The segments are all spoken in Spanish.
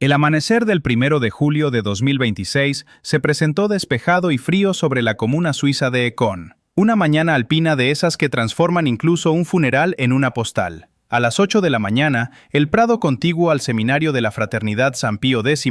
El amanecer del 1 de julio de 2026 se presentó despejado y frío sobre la comuna suiza de Econ. Una mañana alpina de esas que transforman incluso un funeral en una postal. A las 8 de la mañana, el prado contiguo al seminario de la Fraternidad San Pío X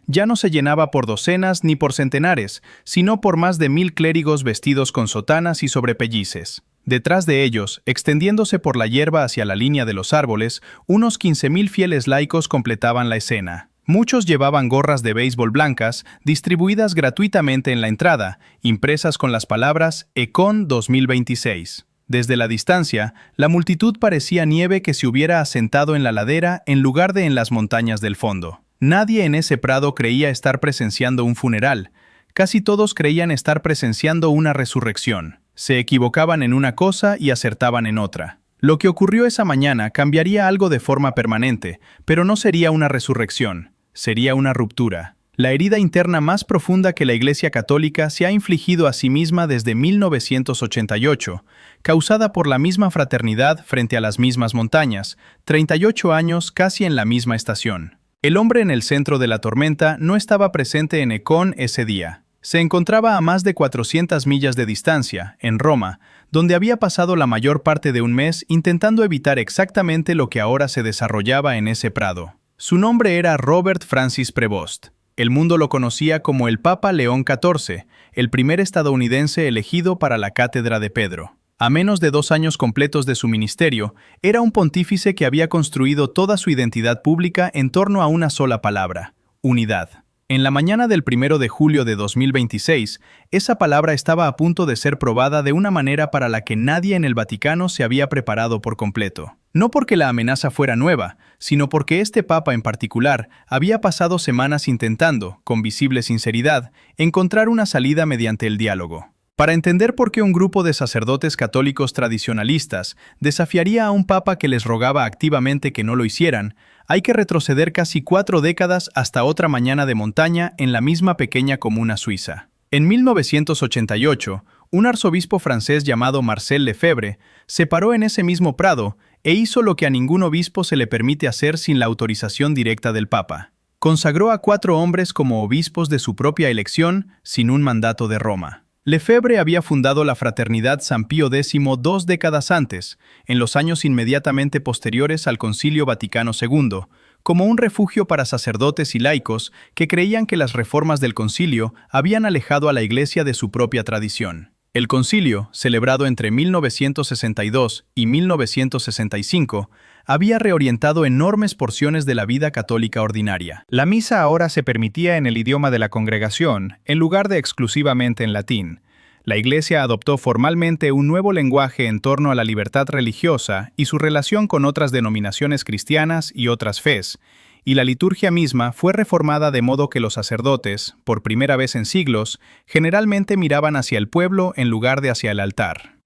ya no se llenaba por docenas ni por centenares, sino por más de 1000 clérigos vestidos con sotanas y sobrepellices. Detrás de ellos, extendiéndose por la hierba hacia la línea de los árboles, unos 15.000 fieles laicos completaban la escena. Muchos llevaban gorras de béisbol blancas, distribuidas gratuitamente en la entrada, impresas con las palabras Econ 2026. Desde la distancia, la multitud parecía nieve que se hubiera asentado en la ladera en lugar de en las montañas del fondo. Nadie en ese prado creía estar presenciando un funeral. Casi todos creían estar presenciando una resurrección. Se equivocaban en una cosa y acertaban en otra. Lo que ocurrió esa mañana cambiaría algo de forma permanente, pero no sería una resurrección, sería una ruptura. La herida interna más profunda que la Iglesia Católica se ha infligido a sí misma desde 1988, causada por la misma fraternidad frente a las mismas montañas, 38 años casi en la misma estación. El hombre en el centro de la tormenta no estaba presente en Econ ese día. Se encontraba a más de 400 millas de distancia, en Roma, donde había pasado la mayor parte de un mes intentando evitar exactamente lo que ahora se desarrollaba en ese prado. Su nombre era Robert Francis Prevost. El mundo lo conocía como el Papa León XIV, el primer estadounidense elegido para la cátedra de Pedro. A menos de 2 años completos de su ministerio, era un pontífice que había construido toda su identidad pública en torno a una sola palabra: unidad. En la mañana del 1 de julio de 2026, esa palabra estaba a punto de ser probada de una manera para la que nadie en el Vaticano se había preparado por completo. No porque la amenaza fuera nueva, sino porque este papa en particular había pasado semanas intentando, con visible sinceridad, encontrar una salida mediante el diálogo. Para entender por qué un grupo de sacerdotes católicos tradicionalistas desafiaría a un papa que les rogaba activamente que no lo hicieran, hay que retroceder casi 4 décadas hasta otra mañana de montaña en la misma pequeña comuna suiza. En 1988, un arzobispo francés llamado Marcel Lefebvre se paró en ese mismo prado e hizo lo que a ningún obispo se le permite hacer sin la autorización directa del papa. Consagró a 4 hombres como obispos de su propia elección sin un mandato de Roma. Lefebvre había fundado la Fraternidad San Pío X 2 décadas antes, en los años inmediatamente posteriores al Concilio Vaticano II, como un refugio para sacerdotes y laicos que creían que las reformas del concilio habían alejado a la Iglesia de su propia tradición. El concilio, celebrado entre 1962 y 1965, había reorientado enormes porciones de la vida católica ordinaria. La misa ahora se permitía en el idioma de la congregación, en lugar de exclusivamente en latín. La Iglesia adoptó formalmente un nuevo lenguaje en torno a la libertad religiosa y su relación con otras denominaciones cristianas y otras fes, y la liturgia misma fue reformada de modo que los sacerdotes, por primera vez en siglos, generalmente miraban hacia el pueblo en lugar de hacia el altar.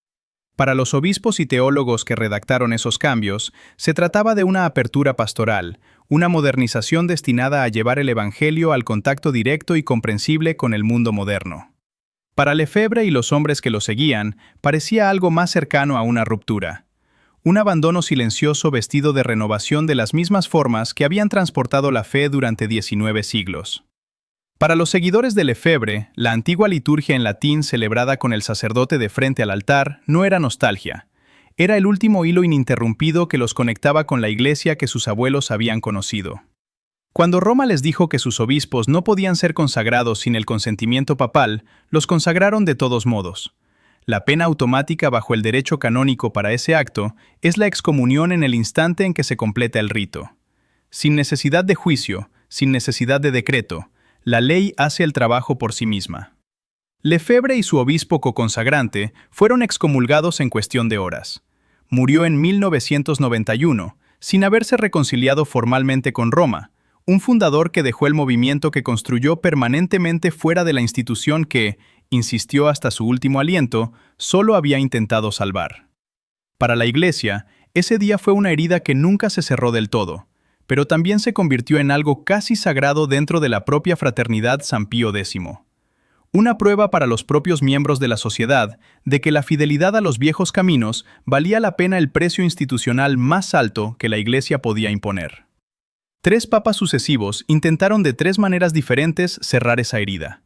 Para los obispos y teólogos que redactaron esos cambios, se trataba de una apertura pastoral, una modernización destinada a llevar el Evangelio al contacto directo y comprensible con el mundo moderno. Para Lefebvre y los hombres que lo seguían, parecía algo más cercano a una ruptura. Un abandono silencioso vestido de renovación de las mismas formas que habían transportado la fe durante 19 siglos. Para los seguidores de Lefebvre, la antigua liturgia en latín celebrada con el sacerdote de frente al altar no era nostalgia. Era el último hilo ininterrumpido que los conectaba con la Iglesia que sus abuelos habían conocido. Cuando Roma les dijo que sus obispos no podían ser consagrados sin el consentimiento papal, los consagraron de todos modos. La pena automática bajo el derecho canónico para ese acto es la excomunión en el instante en que se completa el rito. Sin necesidad de juicio, sin necesidad de decreto, la ley hace el trabajo por sí misma. Lefebvre y su obispo coconsagrante fueron excomulgados en cuestión de horas. Murió en 1991, sin haberse reconciliado formalmente con Roma, un fundador que dejó el movimiento que construyó permanentemente fuera de la institución que, insistió hasta su último aliento, solo había intentado salvar. Para la Iglesia, ese día fue una herida que nunca se cerró del todo, pero también se convirtió en algo casi sagrado dentro de la propia Fraternidad San Pío X. Una prueba para los propios miembros de la sociedad de que la fidelidad a los viejos caminos valía la pena el precio institucional más alto que la Iglesia podía imponer. 3 papas sucesivos intentaron de 3 maneras diferentes cerrar esa herida.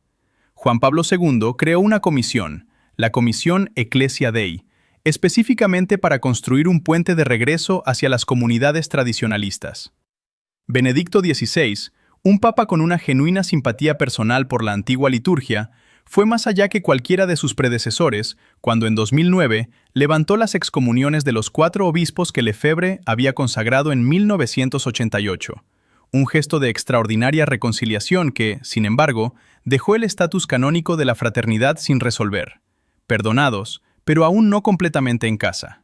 Juan Pablo II creó una comisión, la Comisión Ecclesia Dei, específicamente para construir un puente de regreso hacia las comunidades tradicionalistas. Benedicto XVI, un papa con una genuina simpatía personal por la antigua liturgia, fue más allá que cualquiera de sus predecesores cuando en 2009 levantó las excomuniones de los 4 obispos que Lefebvre había consagrado en 1988, un gesto de extraordinaria reconciliación que, sin embargo, dejó el estatus canónico de la fraternidad sin resolver. Perdonados, pero aún no completamente en casa.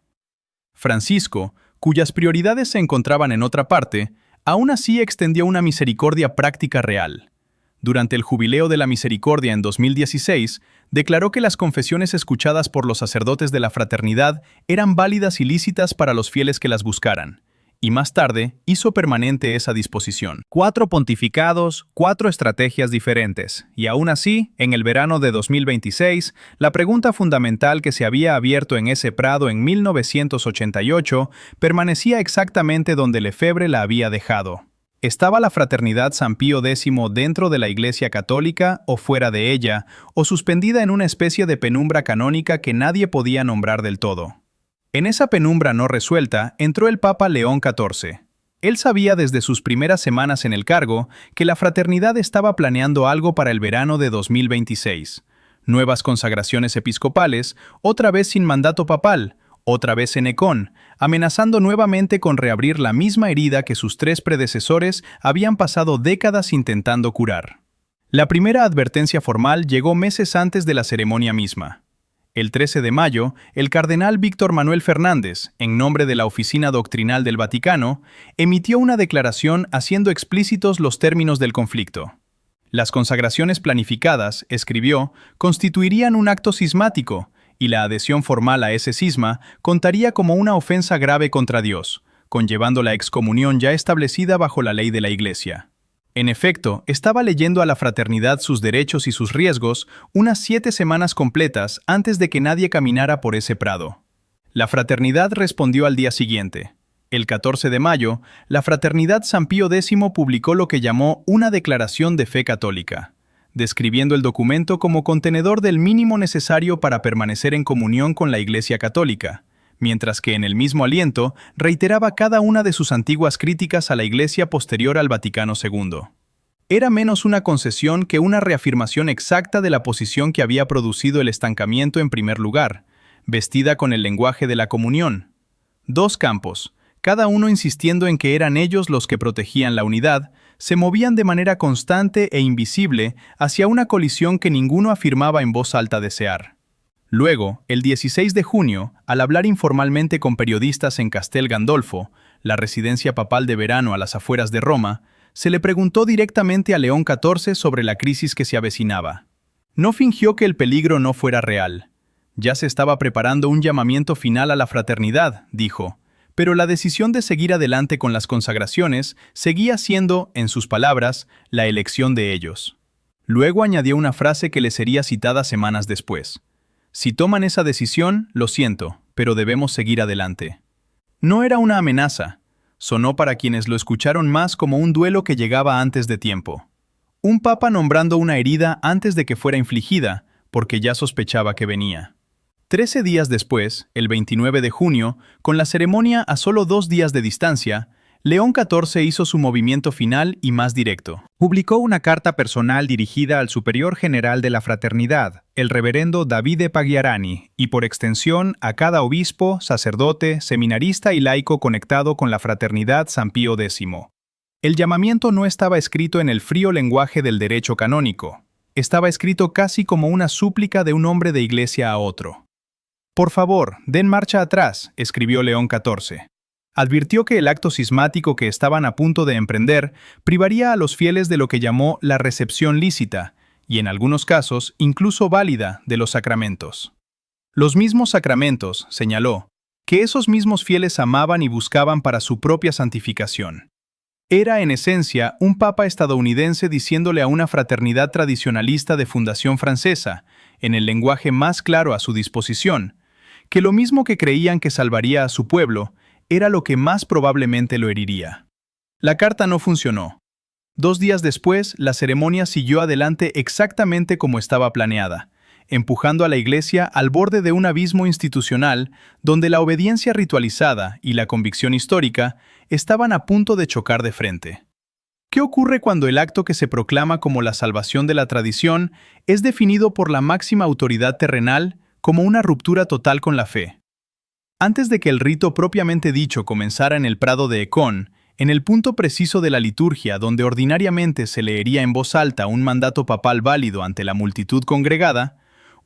Francisco, cuyas prioridades se encontraban en otra parte, aún así extendió una misericordia práctica real. Durante el Jubileo de la Misericordia en 2016, declaró que las confesiones escuchadas por los sacerdotes de la fraternidad eran válidas y lícitas para los fieles que las buscaran, y más tarde hizo permanente esa disposición. 4 pontificados, 4 estrategias diferentes, y aún así, en el verano de 2026, la pregunta fundamental que se había abierto en ese prado en 1988 permanecía exactamente donde Lefebvre la había dejado. ¿Estaba la fraternidad San Pío X dentro de la Iglesia Católica o fuera de ella, o suspendida en una especie de penumbra canónica que nadie podía nombrar del todo? En esa penumbra no resuelta entró el Papa León XIV. Él sabía desde sus primeras semanas en el cargo que la fraternidad estaba planeando algo para el verano de 2026. Nuevas consagraciones episcopales, otra vez sin mandato papal, otra vez en Ecón, amenazando nuevamente con reabrir la misma herida que sus 3 predecesores habían pasado décadas intentando curar. La primera advertencia formal llegó meses antes de la ceremonia misma. El 13 de mayo, el cardenal Víctor Manuel Fernández, en nombre de la Oficina Doctrinal del Vaticano, emitió una declaración haciendo explícitos los términos del conflicto. Las consagraciones planificadas, escribió, constituirían un acto cismático, y la adhesión formal a ese cisma contaría como una ofensa grave contra Dios, conllevando la excomunión ya establecida bajo la ley de la Iglesia. En efecto, estaba leyendo a la fraternidad sus derechos y sus riesgos unas 7 semanas completas antes de que nadie caminara por ese prado. La fraternidad respondió al día siguiente. El 14 de mayo, la fraternidad San Pío X publicó lo que llamó una declaración de fe católica, describiendo el documento como contenedor del mínimo necesario para permanecer en comunión con la Iglesia Católica, mientras que en el mismo aliento reiteraba cada una de sus antiguas críticas a la Iglesia posterior al Vaticano II. Era menos una concesión que una reafirmación exacta de la posición que había producido el estancamiento en primer lugar, vestida con el lenguaje de la comunión. 2 campos, cada uno insistiendo en que eran ellos los que protegían la unidad, se movían de manera constante e invisible hacia una colisión que ninguno afirmaba en voz alta desear. Luego, el 16 de junio, al hablar informalmente con periodistas en Castel Gandolfo, la residencia papal de verano a las afueras de Roma, se le preguntó directamente a León XIV sobre la crisis que se avecinaba. No fingió que el peligro no fuera real. Ya se estaba preparando un llamamiento final a la fraternidad, dijo, pero la decisión de seguir adelante con las consagraciones seguía siendo, en sus palabras, la elección de ellos. Luego añadió una frase que le sería citada semanas después. Si toman esa decisión, lo siento, pero debemos seguir adelante. No era una amenaza. Sonó para quienes lo escucharon más como un duelo que llegaba antes de tiempo. Un papa nombrando una herida antes de que fuera infligida, porque ya sospechaba que venía. 13 días después, el 29 de junio, con la ceremonia a solo 2 días de distancia, León XIV hizo su movimiento final y más directo. Publicó una carta personal dirigida al superior general de la fraternidad, el reverendo Davide Pagliarani, y por extensión a cada obispo, sacerdote, seminarista y laico conectado con la fraternidad San Pío X. El llamamiento no estaba escrito en el frío lenguaje del derecho canónico. Estaba escrito casi como una súplica de un hombre de iglesia a otro. Por favor, den marcha atrás, escribió León XIV. Advirtió que el acto cismático que estaban a punto de emprender privaría a los fieles de lo que llamó la recepción lícita, y en algunos casos incluso válida, de los sacramentos. Los mismos sacramentos, señaló, que esos mismos fieles amaban y buscaban para su propia santificación. Era, en esencia, un papa estadounidense diciéndole a una fraternidad tradicionalista de fundación francesa, en el lenguaje más claro a su disposición, que lo mismo que creían que salvaría a su pueblo, era lo que más probablemente lo heriría. La carta no funcionó. 2 días después, la ceremonia siguió adelante exactamente como estaba planeada, empujando a la Iglesia al borde de un abismo institucional donde la obediencia ritualizada y la convicción histórica estaban a punto de chocar de frente. ¿Qué ocurre cuando el acto que se proclama como la salvación de la tradición es definido por la máxima autoridad terrenal como una ruptura total con la fe? Antes de que el rito propiamente dicho comenzara en el prado de Ecón, en el punto preciso de la liturgia donde ordinariamente se leería en voz alta un mandato papal válido ante la multitud congregada,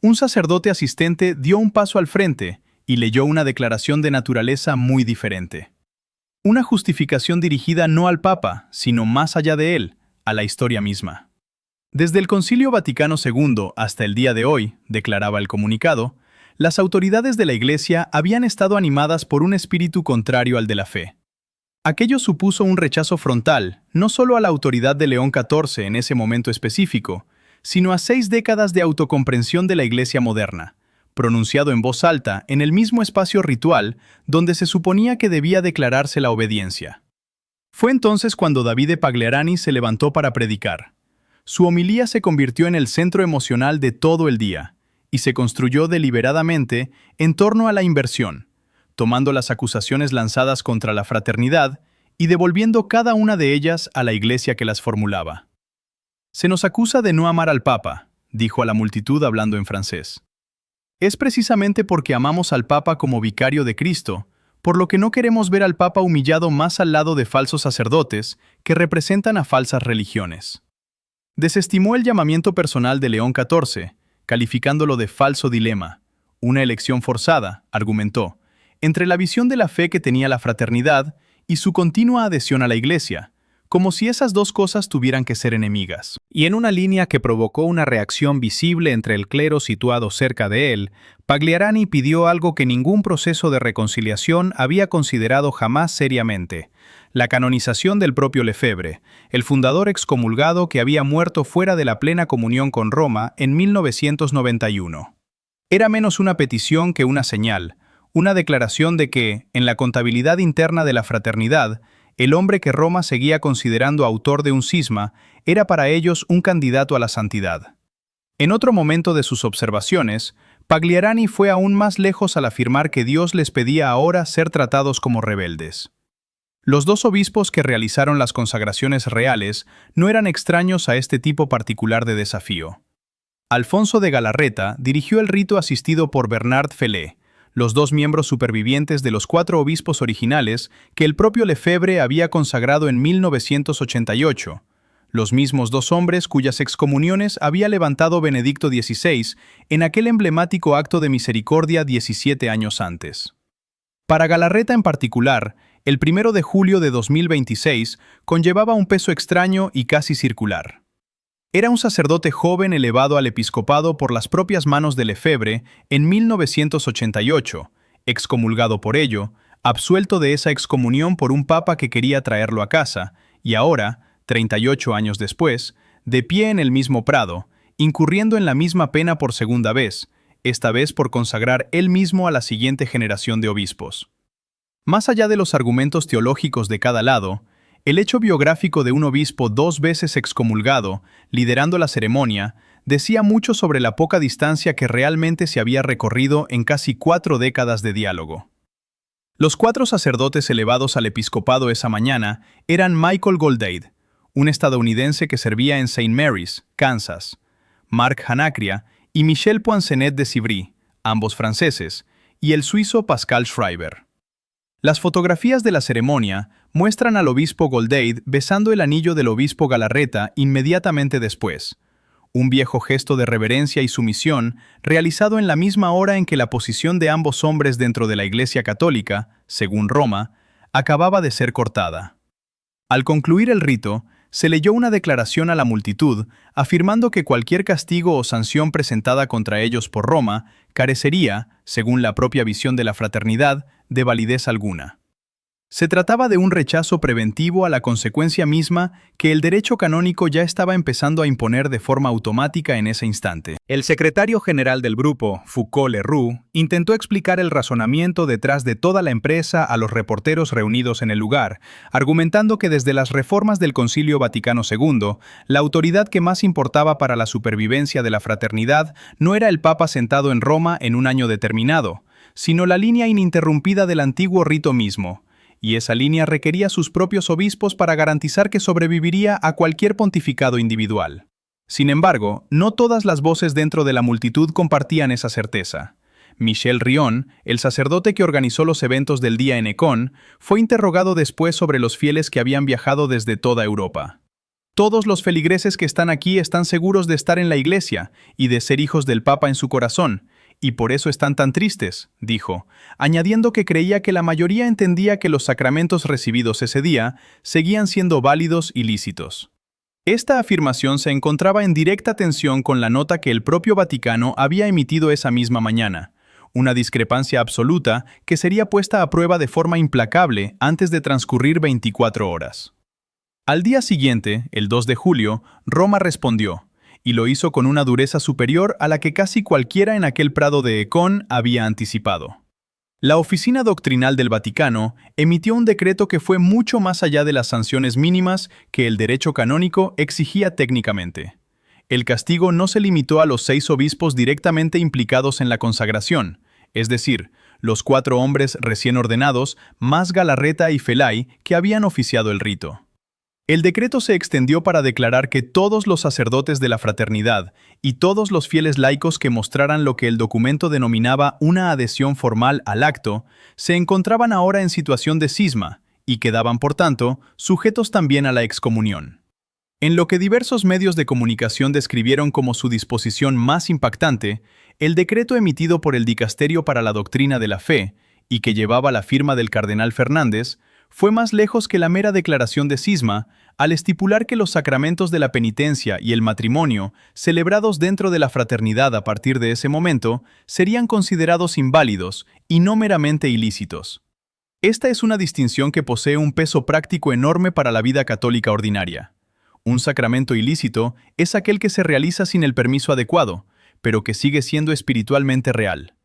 un sacerdote asistente dio un paso al frente y leyó una declaración de naturaleza muy diferente. Una justificación dirigida no al Papa, sino más allá de él, a la historia misma. Desde el Concilio Vaticano II hasta el día de hoy, declaraba el comunicado, las autoridades de la Iglesia habían estado animadas por un espíritu contrario al de la fe. Aquello supuso un rechazo frontal, no solo a la autoridad de León XIV en ese momento específico, sino a 6 décadas de autocomprensión de la Iglesia moderna, pronunciado en voz alta en el mismo espacio ritual donde se suponía que debía declararse la obediencia. Fue entonces cuando Davide Pagliarani se levantó para predicar. Su homilía se convirtió en el centro emocional de todo el día, y se construyó deliberadamente en torno a la inversión, tomando las acusaciones lanzadas contra la fraternidad y devolviendo cada una de ellas a la Iglesia que las formulaba. «Se nos acusa de no amar al Papa», dijo a la multitud hablando en francés. Es precisamente porque amamos al Papa como vicario de Cristo, por lo que no queremos ver al Papa humillado más al lado de falsos sacerdotes que representan a falsas religiones. Desestimó el llamamiento personal de León XIV, calificándolo de falso dilema, una elección forzada, argumentó, entre la visión de la fe que tenía la fraternidad y su continua adhesión a la Iglesia, como si esas dos cosas tuvieran que ser enemigas. Y en una línea que provocó una reacción visible entre el clero situado cerca de él, Pagliarani pidió algo que ningún proceso de reconciliación había considerado jamás seriamente: la canonización del propio Lefebvre, el fundador excomulgado que había muerto fuera de la plena comunión con Roma en 1991. Era menos una petición que una señal, una declaración de que, en la contabilidad interna de la fraternidad, el hombre que Roma seguía considerando autor de un cisma era para ellos un candidato a la santidad. En otro momento de sus observaciones, Pagliarani fue aún más lejos al afirmar que Dios les pedía ahora ser tratados como rebeldes. Los 2 obispos que realizaron las consagraciones reales no eran extraños a este tipo particular de desafío. Alfonso de Galarreta dirigió el rito asistido por Bernard Felé, los 2 miembros supervivientes de los 4 obispos originales que el propio Lefebvre había consagrado en 1988, los mismos 2 hombres cuyas excomuniones había levantado Benedicto XVI en aquel emblemático acto de misericordia 17 años antes. Para Galarreta en particular, el 1 de julio de 2026 conllevaba un peso extraño y casi circular. Era un sacerdote joven elevado al episcopado por las propias manos de Lefebvre en 1988, excomulgado por ello, absuelto de esa excomunión por un papa que quería traerlo a casa, y ahora, 38 años después, de pie en el mismo prado, incurriendo en la misma pena por segunda vez, esta vez por consagrar él mismo a la siguiente generación de obispos. Más allá de los argumentos teológicos de cada lado, el hecho biográfico de un obispo 2 veces excomulgado, liderando la ceremonia, decía mucho sobre la poca distancia que realmente se había recorrido en casi 4 décadas de diálogo. Los 4 sacerdotes elevados al episcopado esa mañana eran Michael Goldade, un estadounidense que servía en St. Mary's, Kansas, Marc Hanacria y Michel Poincenet de Civry, ambos franceses, y el suizo Pascal Schreiber. Las fotografías de la ceremonia muestran al obispo Goldade besando el anillo del obispo Galarreta inmediatamente después, un viejo gesto de reverencia y sumisión realizado en la misma hora en que la posición de ambos hombres dentro de la Iglesia Católica, según Roma, acababa de ser cortada. Al concluir el rito, se leyó una declaración a la multitud afirmando que cualquier castigo o sanción presentada contra ellos por Roma carecería, según la propia visión de la fraternidad, de validez alguna. Se trataba de un rechazo preventivo a la consecuencia misma que el derecho canónico ya estaba empezando a imponer de forma automática en ese instante. El secretario general del grupo, Foucault-Leroux, intentó explicar el razonamiento detrás de toda la empresa a los reporteros reunidos en el lugar, argumentando que desde las reformas del Concilio Vaticano II, la autoridad que más importaba para la supervivencia de la fraternidad no era el Papa sentado en Roma en un año determinado, sino la línea ininterrumpida del antiguo rito mismo, y esa línea requería sus propios obispos para garantizar que sobreviviría a cualquier pontificado individual. Sin embargo, no todas las voces dentro de la multitud compartían esa certeza. Michel Rion, el sacerdote que organizó los eventos del día en Econ, fue interrogado después sobre los fieles que habían viajado desde toda Europa. Todos los feligreses que están aquí están seguros de estar en la iglesia y de ser hijos del Papa en su corazón, y por eso están tan tristes, dijo, añadiendo que creía que la mayoría entendía que los sacramentos recibidos ese día seguían siendo válidos y lícitos. Esta afirmación se encontraba en directa tensión con la nota que el propio Vaticano había emitido esa misma mañana, una discrepancia absoluta que sería puesta a prueba de forma implacable antes de transcurrir 24 horas. Al día siguiente, el 2 de julio, Roma respondió, y lo hizo con una dureza superior a la que casi cualquiera en aquel prado de Econ había anticipado. La Oficina Doctrinal del Vaticano emitió un decreto que fue mucho más allá de las sanciones mínimas que el derecho canónico exigía técnicamente. El castigo no se limitó a los 6 obispos directamente implicados en la consagración, es decir, los 4 hombres recién ordenados, más Galarreta y Felay, que habían oficiado el rito. El decreto se extendió para declarar que todos los sacerdotes de la fraternidad y todos los fieles laicos que mostraran lo que el documento denominaba una adhesión formal al acto, se encontraban ahora en situación de cisma y quedaban, por tanto, sujetos también a la excomunión. En lo que diversos medios de comunicación describieron como su disposición más impactante, el decreto emitido por el Dicasterio para la Doctrina de la Fe, y que llevaba la firma del cardenal Fernández, fue más lejos que la mera declaración de cisma al estipular que los sacramentos de la penitencia y el matrimonio, celebrados dentro de la fraternidad a partir de ese momento, serían considerados inválidos y no meramente ilícitos. Esta es una distinción que posee un peso práctico enorme para la vida católica ordinaria. Un sacramento ilícito es aquel que se realiza sin el permiso adecuado, pero que sigue siendo espiritualmente real.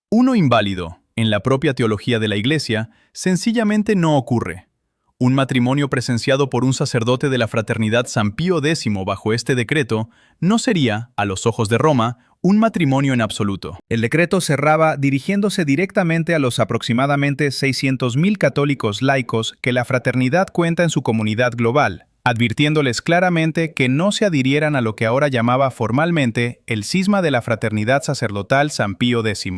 Uno inválido, en la propia teología de la Iglesia, sencillamente no ocurre. Un matrimonio presenciado por un sacerdote de la fraternidad San Pío X bajo este decreto no sería, a los ojos de Roma, un matrimonio en absoluto. El decreto cerraba dirigiéndose directamente a los aproximadamente 600.000 católicos laicos que la fraternidad cuenta en su comunidad global, advirtiéndoles claramente que no se adhirieran a lo que ahora llamaba formalmente el cisma de la fraternidad sacerdotal San Pío X.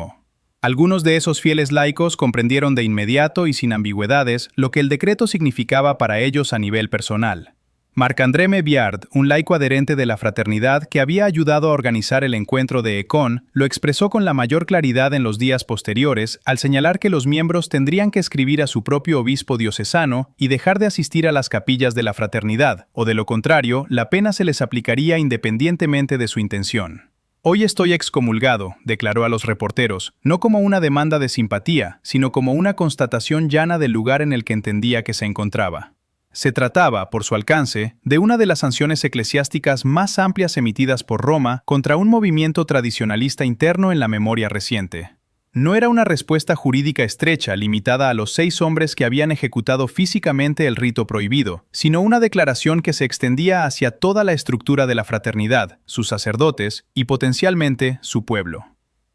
Algunos de esos fieles laicos comprendieron de inmediato y sin ambigüedades lo que el decreto significaba para ellos a nivel personal. Marc-André Mébiard, un laico adherente de la fraternidad que había ayudado a organizar el encuentro de Econ, lo expresó con la mayor claridad en los días posteriores al señalar que los miembros tendrían que escribir a su propio obispo diocesano y dejar de asistir a las capillas de la fraternidad, o de lo contrario, la pena se les aplicaría independientemente de su intención. Hoy estoy excomulgado, declaró a los reporteros, no como una demanda de simpatía, sino como una constatación llana del lugar en el que entendía que se encontraba. Se trataba, por su alcance, de una de las sanciones eclesiásticas más amplias emitidas por Roma contra un movimiento tradicionalista interno en la memoria reciente. No era una respuesta jurídica estrecha limitada a los 6 hombres que habían ejecutado físicamente el rito prohibido, sino una declaración que se extendía hacia toda la estructura de la fraternidad, sus sacerdotes y potencialmente su pueblo.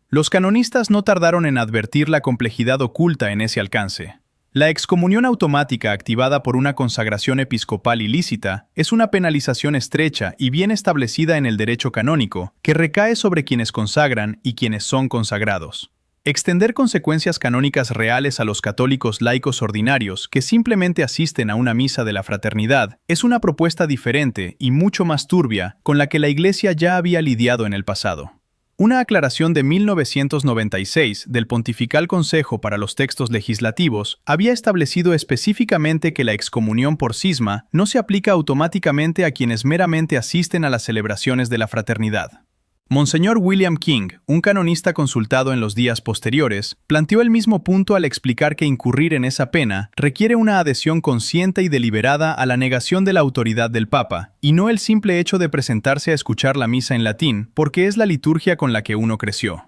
Los canonistas no tardaron en advertir la complejidad oculta en ese alcance. La excomunión automática activada por una consagración episcopal ilícita es una penalización estrecha y bien establecida en el derecho canónico que recae sobre quienes consagran y quienes son consagrados. Extender consecuencias canónicas reales a los católicos laicos ordinarios que simplemente asisten a una misa de la fraternidad es una propuesta diferente y mucho más turbia con la que la Iglesia ya había lidiado en el pasado. Una aclaración de 1996 del Pontifical Consejo para los Textos Legislativos había establecido específicamente que la excomunión por cisma no se aplica automáticamente a quienes meramente asisten a las celebraciones de la fraternidad. Monseñor William King, un canonista consultado en los días posteriores, planteó el mismo punto al explicar que incurrir en esa pena requiere una adhesión consciente y deliberada a la negación de la autoridad del Papa, y no el simple hecho de presentarse a escuchar la misa en latín, porque es la liturgia con la que uno creció.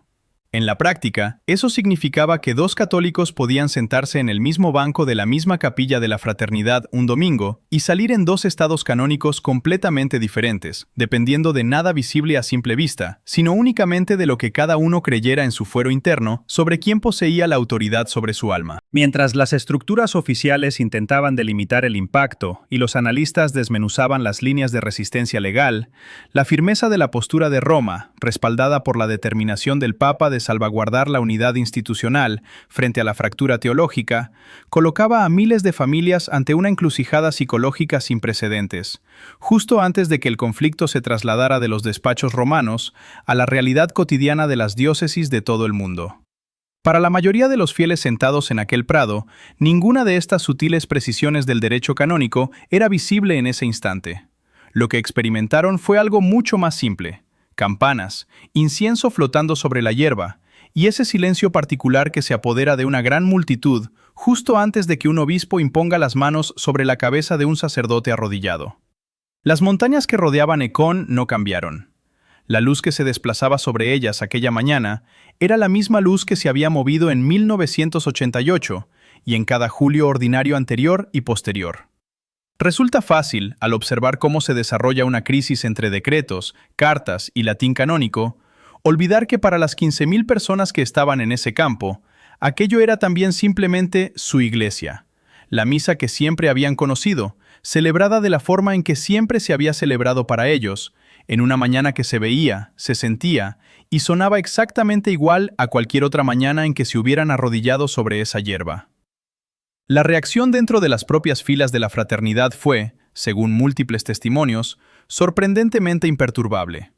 En la práctica, eso significaba que dos católicos podían sentarse en el mismo banco de la misma capilla de la fraternidad un domingo y salir en dos estados canónicos completamente diferentes, dependiendo de nada visible a simple vista, sino únicamente de lo que cada uno creyera en su fuero interno sobre quién poseía la autoridad sobre su alma. Mientras las estructuras oficiales intentaban delimitar el impacto y los analistas desmenuzaban las líneas de resistencia legal, la firmeza de la postura de Roma, respaldada por la determinación del Papa de salvaguardar la unidad institucional frente a la fractura teológica, colocaba a miles de familias ante una encrucijada psicológica sin precedentes, justo antes de que el conflicto se trasladara de los despachos romanos a la realidad cotidiana de las diócesis de todo el mundo. Para la mayoría de los fieles sentados en aquel prado, ninguna de estas sutiles precisiones del derecho canónico era visible en ese instante. Lo que experimentaron fue algo mucho más simple: campanas, incienso flotando sobre la hierba, y ese silencio particular que se apodera de una gran multitud justo antes de que un obispo imponga las manos sobre la cabeza de un sacerdote arrodillado. Las montañas que rodeaban Ecón no cambiaron. La luz que se desplazaba sobre ellas aquella mañana era la misma luz que se había movido en 1988 y en cada julio ordinario anterior y posterior. Resulta fácil, al observar cómo se desarrolla una crisis entre decretos, cartas y latín canónico, olvidar que para las 15.000 personas que estaban en ese campo, aquello era también simplemente su iglesia, la misa que siempre habían conocido, celebrada de la forma en que siempre se había celebrado para ellos, en una mañana que se veía, se sentía y sonaba exactamente igual a cualquier otra mañana en que se hubieran arrodillado sobre esa hierba. La reacción dentro de las propias filas de la fraternidad fue, según múltiples testimonios, sorprendentemente imperturbable.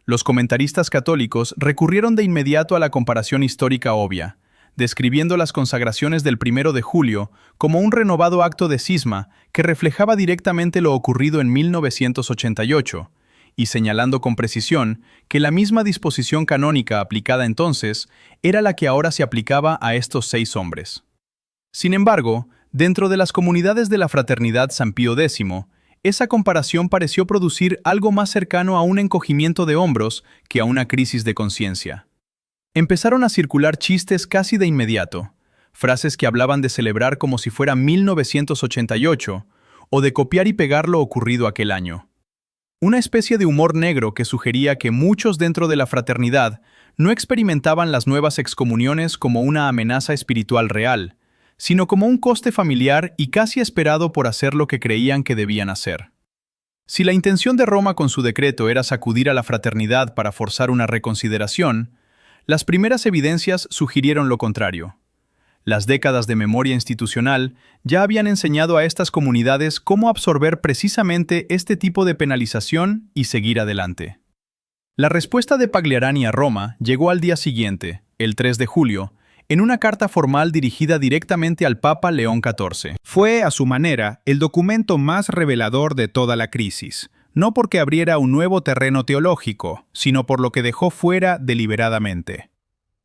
Los comentaristas católicos recurrieron de inmediato a la comparación histórica obvia, describiendo las consagraciones del 1 de julio como un renovado acto de cisma que reflejaba directamente lo ocurrido en 1988, y señalando con precisión que la misma disposición canónica aplicada entonces era la que ahora se aplicaba a estos 6 hombres. Sin embargo, dentro de las comunidades de la Fraternidad San Pío X, esa comparación pareció producir algo más cercano a un encogimiento de hombros que a una crisis de conciencia. Empezaron a circular chistes casi de inmediato, frases que hablaban de celebrar como si fuera 1988 o de copiar y pegar lo ocurrido aquel año. Una especie de humor negro que sugería que muchos dentro de la fraternidad no experimentaban las nuevas excomuniones como una amenaza espiritual real, sino como un coste familiar y casi esperado por hacer lo que creían que debían hacer. Si la intención de Roma con su decreto era sacudir a la fraternidad para forzar una reconsideración, las primeras evidencias sugirieron lo contrario. Las décadas de memoria institucional ya habían enseñado a estas comunidades cómo absorber precisamente este tipo de penalización y seguir adelante. La respuesta de Pagliarani a Roma llegó al día siguiente, el 3 de julio, en una carta formal dirigida directamente al Papa León XIV. Fue, a su manera, el documento más revelador de toda la crisis, no porque abriera un nuevo terreno teológico, sino por lo que dejó fuera deliberadamente.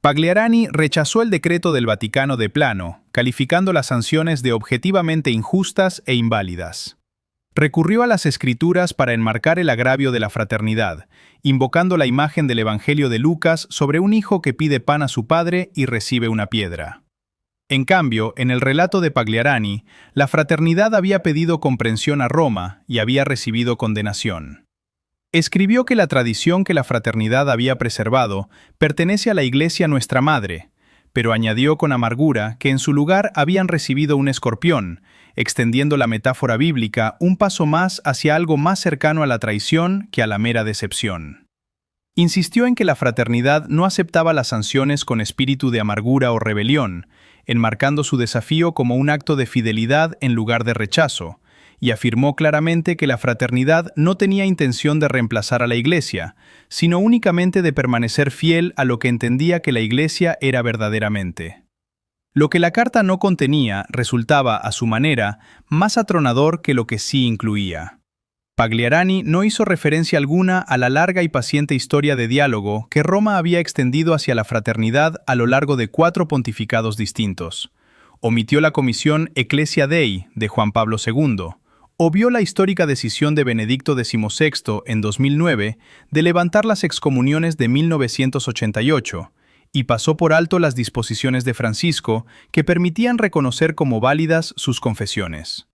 Pagliarani rechazó el decreto del Vaticano de plano, calificando las sanciones de objetivamente injustas e inválidas. Recurrió a las Escrituras para enmarcar el agravio de la fraternidad, invocando la imagen del Evangelio de Lucas sobre un hijo que pide pan a su padre y recibe una piedra. En cambio, en el relato de Pagliarani, la fraternidad había pedido comprensión a Roma y había recibido condenación. Escribió que la tradición que la fraternidad había preservado pertenece a la Iglesia Nuestra Madre, pero añadió con amargura que en su lugar habían recibido un escorpión, extendiendo la metáfora bíblica un paso más hacia algo más cercano a la traición que a la mera decepción. Insistió en que la fraternidad no aceptaba las sanciones con espíritu de amargura o rebelión, enmarcando su desafío como un acto de fidelidad en lugar de rechazo, y afirmó claramente que la fraternidad no tenía intención de reemplazar a la Iglesia, sino únicamente de permanecer fiel a lo que entendía que la Iglesia era verdaderamente. Lo que la carta no contenía resultaba, a su manera, más atronador que lo que sí incluía. Pagliarani no hizo referencia alguna a la larga y paciente historia de diálogo que Roma había extendido hacia la fraternidad a lo largo de 4 pontificados distintos. Omitió la comisión Ecclesia Dei de Juan Pablo II, obvió la histórica decisión de Benedicto XVI en 2009 de levantar las excomuniones de 1988 y pasó por alto las disposiciones de Francisco que permitían reconocer como válidas sus confesiones.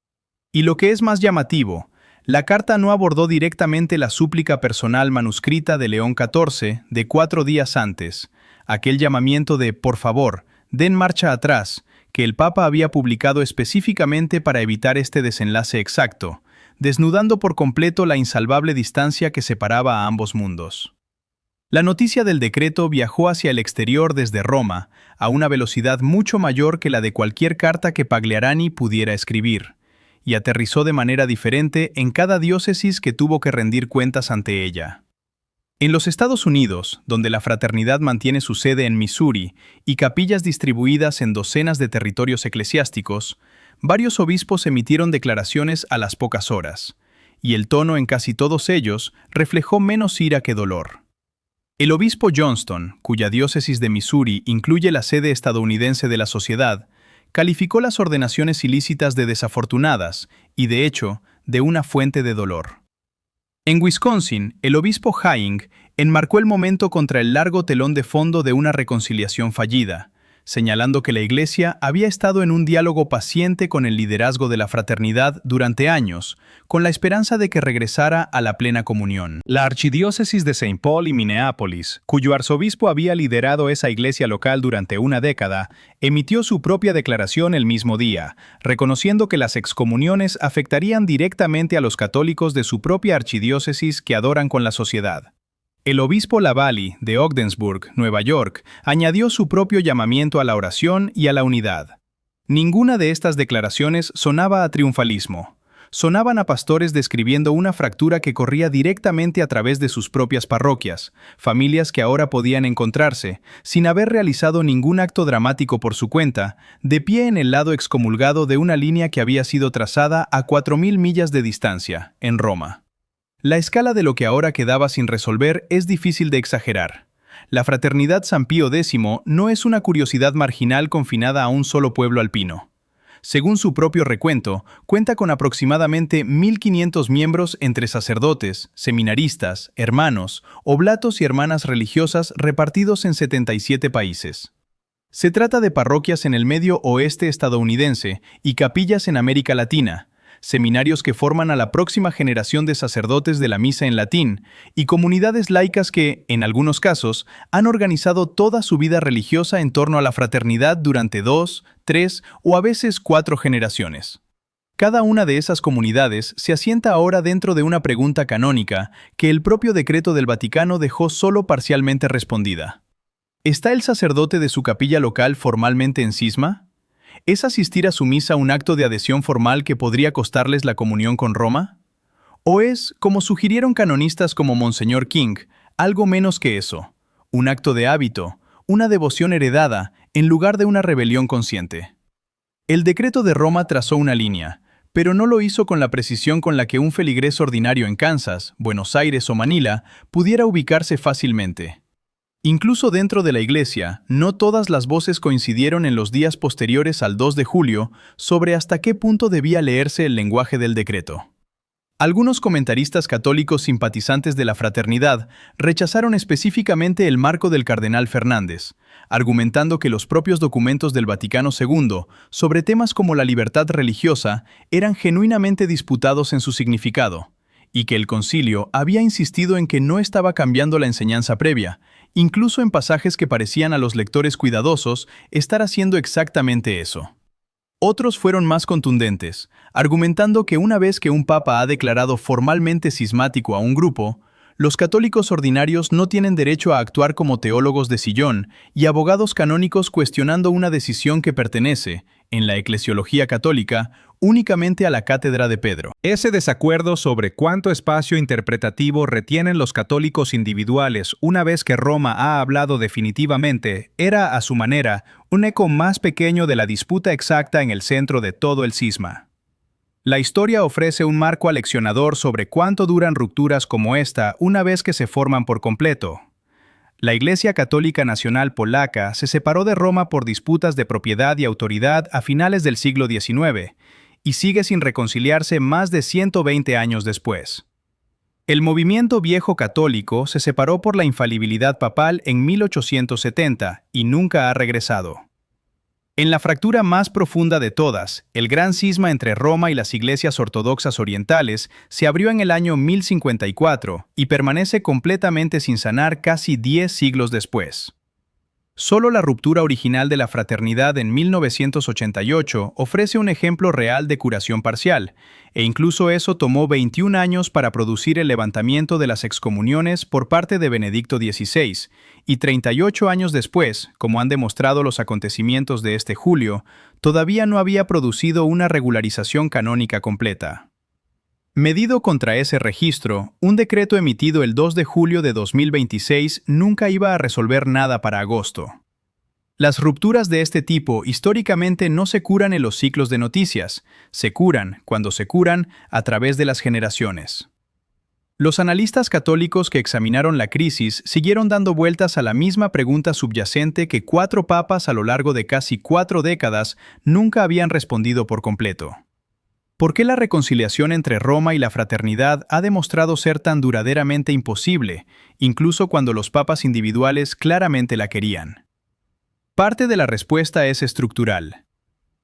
Y lo que es más llamativo, la carta no abordó directamente la súplica personal manuscrita de León XIV de 4 días antes, aquel llamamiento de «por favor, den marcha atrás», que el Papa había publicado específicamente para evitar este desenlace exacto, desnudando por completo la insalvable distancia que separaba a ambos mundos. La noticia del decreto viajó hacia el exterior desde Roma, a una velocidad mucho mayor que la de cualquier carta que Pagliarani pudiera escribir, y aterrizó de manera diferente en cada diócesis que tuvo que rendir cuentas ante ella. En los Estados Unidos, donde la fraternidad mantiene su sede en Missouri y capillas distribuidas en docenas de territorios eclesiásticos, varios obispos emitieron declaraciones a las pocas horas, y el tono en casi todos ellos reflejó menos ira que dolor. El obispo Johnston, cuya diócesis de Missouri incluye la sede estadounidense de la sociedad, calificó las ordenaciones ilícitas de desafortunadas y, de hecho, de una fuente de dolor. En Wisconsin, el obispo Haing enmarcó el momento contra el largo telón de fondo de una reconciliación fallida, señalando que la Iglesia había estado en un diálogo paciente con el liderazgo de la fraternidad durante años, con la esperanza de que regresara a la plena comunión. La archidiócesis de Saint Paul y Minneapolis, cuyo arzobispo había liderado esa iglesia local durante una década, emitió su propia declaración el mismo día, reconociendo que las excomuniones afectarían directamente a los católicos de su propia archidiócesis que adoran con la sociedad. El obispo Lavallee, de Ogdensburg, Nueva York, añadió su propio llamamiento a la oración y a la unidad. Ninguna de estas declaraciones sonaba a triunfalismo. Sonaban a pastores describiendo una fractura que corría directamente a través de sus propias parroquias, familias que ahora podían encontrarse, sin haber realizado ningún acto dramático por su cuenta, de pie en el lado excomulgado de una línea que había sido trazada a 4.000 millas de distancia, en Roma. La escala de lo que ahora quedaba sin resolver es difícil de exagerar. La Fraternidad San Pío X no es una curiosidad marginal confinada a un solo pueblo alpino. Según su propio recuento, cuenta con aproximadamente 1.500 miembros entre sacerdotes, seminaristas, hermanos, oblatos y hermanas religiosas repartidos en 77 países. Se trata de parroquias en el medio oeste estadounidense y capillas en América Latina, seminarios que forman a la próxima generación de sacerdotes de la misa en latín, y comunidades laicas que, en algunos casos, han organizado toda su vida religiosa en torno a la fraternidad durante 2, 3 o a veces 4 generaciones. Cada una de esas comunidades se asienta ahora dentro de una pregunta canónica que el propio decreto del Vaticano dejó solo parcialmente respondida. ¿Está el sacerdote de su capilla local formalmente en cisma? ¿Es asistir a su misa un acto de adhesión formal que podría costarles la comunión con Roma? ¿O es, como sugirieron canonistas como Monseñor King, algo menos que eso, un acto de hábito, una devoción heredada, en lugar de una rebelión consciente? El decreto de Roma trazó una línea, pero no lo hizo con la precisión con la que un feligrés ordinario en Kansas, Buenos Aires o Manila pudiera ubicarse fácilmente. Incluso dentro de la Iglesia, no todas las voces coincidieron en los días posteriores al 2 de julio sobre hasta qué punto debía leerse el lenguaje del decreto. Algunos comentaristas católicos simpatizantes de la fraternidad rechazaron específicamente el marco del cardenal Fernández, argumentando que los propios documentos del Vaticano II sobre temas como la libertad religiosa eran genuinamente disputados en su significado, y que el concilio había insistido en que no estaba cambiando la enseñanza previa, incluso en pasajes que parecían a los lectores cuidadosos estar haciendo exactamente eso. Otros fueron más contundentes, argumentando que una vez que un papa ha declarado formalmente cismático a un grupo, los católicos ordinarios no tienen derecho a actuar como teólogos de sillón y abogados canónicos cuestionando una decisión que pertenece, en la eclesiología católica, únicamente a la cátedra de Pedro. Ese desacuerdo sobre cuánto espacio interpretativo retienen los católicos individuales una vez que Roma ha hablado definitivamente era, a su manera, un eco más pequeño de la disputa exacta en el centro de todo el cisma. La historia ofrece un marco aleccionador sobre cuánto duran rupturas como esta una vez que se forman por completo. La Iglesia Católica Nacional Polaca se separó de Roma por disputas de propiedad y autoridad a finales del siglo XIX y sigue sin reconciliarse más de 120 años después. El movimiento viejo católico se separó por la infalibilidad papal en 1870 y nunca ha regresado. En la fractura más profunda de todas, el gran cisma entre Roma y las iglesias ortodoxas orientales se abrió en el año 1054 y permanece completamente sin sanar casi 10 siglos después. Solo la ruptura original de la fraternidad en 1988 ofrece un ejemplo real de curación parcial, e incluso eso tomó 21 años para producir el levantamiento de las excomuniones por parte de Benedicto XVI, y 38 años después, como han demostrado los acontecimientos de este julio, todavía no había producido una regularización canónica completa. Medido contra ese registro, un decreto emitido el 2 de julio de 2026 nunca iba a resolver nada para agosto. Las rupturas de este tipo históricamente no se curan en los ciclos de noticias, se curan, cuando se curan, a través de las generaciones. Los analistas católicos que examinaron la crisis siguieron dando vueltas a la misma pregunta subyacente que 4 papas a lo largo de casi 4 décadas nunca habían respondido por completo. ¿Por qué la reconciliación entre Roma y la fraternidad ha demostrado ser tan duraderamente imposible, incluso cuando los papas individuales claramente la querían? Parte de la respuesta es estructural.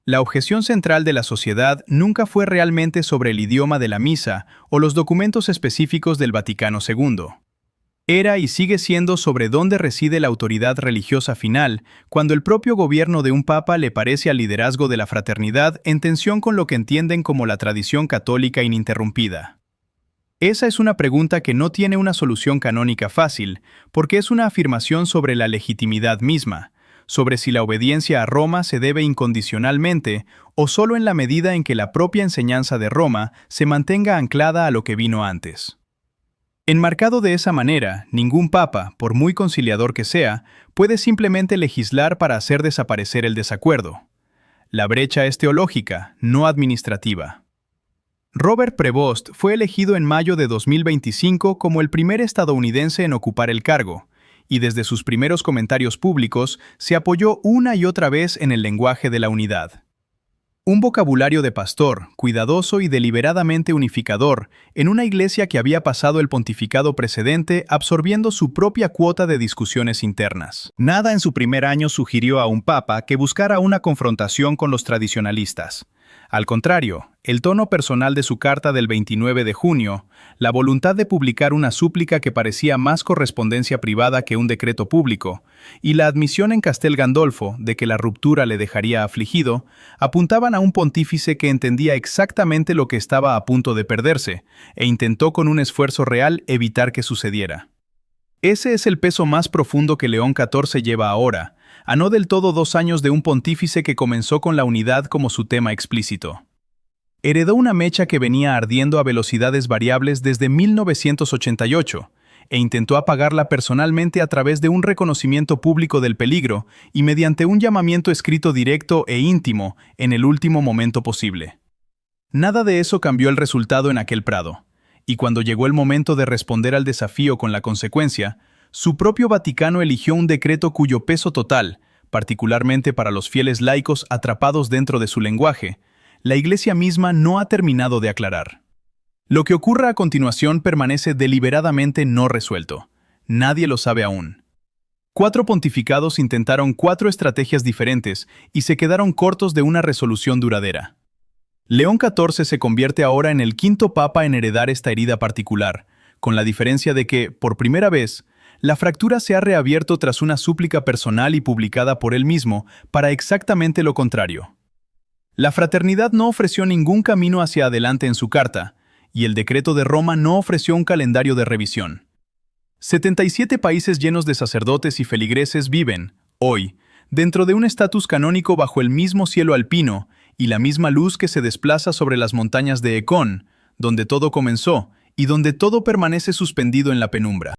La objeción central de la sociedad nunca fue realmente sobre el idioma de la misa o los documentos específicos del Vaticano II. Era y sigue siendo sobre dónde reside la autoridad religiosa final, cuando el propio gobierno de un papa le parece al liderazgo de la fraternidad en tensión con lo que entienden como la tradición católica ininterrumpida. Esa es una pregunta que no tiene una solución canónica fácil, porque es una afirmación sobre la legitimidad misma, sobre si la obediencia a Roma se debe incondicionalmente o solo en la medida en que la propia enseñanza de Roma se mantenga anclada a lo que vino antes. Enmarcado de esa manera, ningún papa, por muy conciliador que sea, puede simplemente legislar para hacer desaparecer el desacuerdo. La brecha es teológica, no administrativa. Robert Prevost fue elegido en mayo de 2025 como el primer estadounidense en ocupar el cargo, y desde sus primeros comentarios públicos se apoyó una y otra vez en el lenguaje de la unidad. Un vocabulario de pastor, cuidadoso y deliberadamente unificador, en una iglesia que había pasado el pontificado precedente absorbiendo su propia cuota de discusiones internas. Nada en su primer año sugirió a un papa que buscara una confrontación con los tradicionalistas. Al contrario, el tono personal de su carta del 29 de junio, la voluntad de publicar una súplica que parecía más correspondencia privada que un decreto público, y la admisión en Castel Gandolfo de que la ruptura le dejaría afligido, apuntaban a un pontífice que entendía exactamente lo que estaba a punto de perderse, e intentó con un esfuerzo real evitar que sucediera. Ese es el peso más profundo que León XIV lleva ahora, a no del todo 2 años de un pontífice que comenzó con la unidad como su tema explícito. Heredó una mecha que venía ardiendo a velocidades variables desde 1988, e intentó apagarla personalmente a través de un reconocimiento público del peligro y mediante un llamamiento escrito directo e íntimo en el último momento posible. Nada de eso cambió el resultado en aquel prado, y cuando llegó el momento de responder al desafío con la consecuencia, su propio Vaticano eligió un decreto cuyo peso total, particularmente para los fieles laicos atrapados dentro de su lenguaje, la Iglesia misma no ha terminado de aclarar. Lo que ocurra a continuación permanece deliberadamente no resuelto. Nadie lo sabe aún. 4 pontificados intentaron 4 estrategias diferentes y se quedaron cortos de una resolución duradera. León XIV se convierte ahora en el 5º papa en heredar esta herida particular, con la diferencia de que, por primera vez, la fractura se ha reabierto tras una súplica personal y publicada por él mismo para exactamente lo contrario. La fraternidad no ofreció ningún camino hacia adelante en su carta, y el decreto de Roma no ofreció un calendario de revisión. 77 países llenos de sacerdotes y feligreses viven, hoy, dentro de un estatus canónico bajo el mismo cielo alpino y la misma luz que se desplaza sobre las montañas de Ecón, donde todo comenzó y donde todo permanece suspendido en la penumbra.